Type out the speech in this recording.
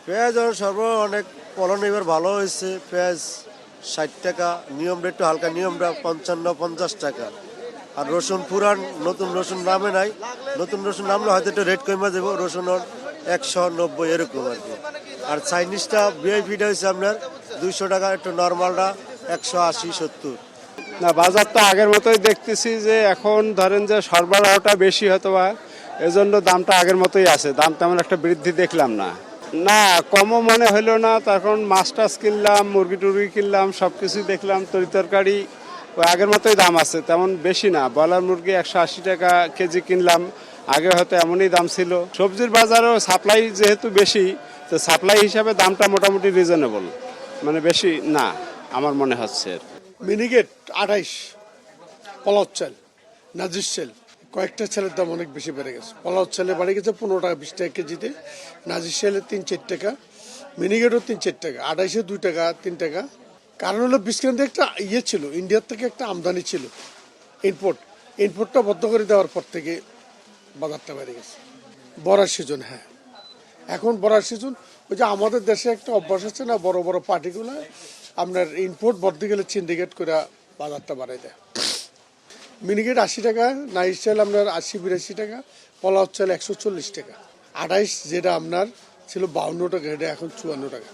পেঁয়াজ সর্ব অনেক ফলন এবার ভালো হয়েছে। পেঁয়াজ 60 টাকা, নিয়ম রেট হালকা, নিয়মটা 55-50 টাকা। আর রসুন পুরান, নতুন রসুন নামে নাই। নতুন রসুন নামলে হয়তো একটু রেট কমে দেবো। রসুন 190 এরকম আর কি। আর চাইনিজটা ভিআইপিটা হয়েছে আপনার 200 টাকা, একটু নর্মালটা 180-70। না, বাজার তো আগের মতোই দেখতেছি, যে এখন ধরেন যে সরবরাহটা বেশি হয়তো বা এজন্য দামটা আগের মতোই আছে, দাম তেমন একটা বৃদ্ধি দেখলাম না। না, কমও মনে হইলো না। তখন মাছ টাছ কিনলাম, মুরগি টুরগি কিনলাম, সব কিছুই দেখলাম, তরকারি ওই আগের মতোই দাম আছে, তেমন বেশি না। ব্রয়লার মুরগি 180 টাকা কেজি কিনলাম, আগে হয়তো এমনই দাম ছিল। সবজির বাজারও সাপ্লাই যেহেতু বেশি, তো সাপ্লাই হিসাবে দামটা মোটামুটি রিজনেবল, মানে বেশি না আমার মনে হচ্ছে। মিনিকেট 28, পোলাও চাল, নাজির চাল, কয়েকটা চালের দাম অনেক বেশি বেড়ে গেছে। পোলাও চালে বাড়ে গেছে 15 টাকা 20 টাকা কেজিতে, নাজির চালে 3-4 টাকা, মিনিকেটও 3-4 টাকা, 28-এ 2 টাকা 3 টাকা। কারণ হলো বিস্কিট একটা ছিল, ইন্ডিয়ার থেকে একটা আমদানি ছিল, ইনপোর্টটা বন্ধ করে দেওয়ার পর থেকে বাজারটা বেড়ে গেছে। বড়ার সিজন, হ্যাঁ এখন বড়ার সিজন। ওই যে আমাদের দেশে একটা অভ্যাস আছে না, বড় বড় পার্টিগুলো আপনার ইনপোর্ট বর্ধে গেলে সিন্ডিকেট করে বাজারটা বাড়াই দেয়। মিনিকেট 80 টাকা, নাইস চাল আপনার 80-82 টাকা, পোলাও চাল 140 টাকা, 28 যেটা আপনার ছিল 52 টাকা, এটা এখন 54 টাকা।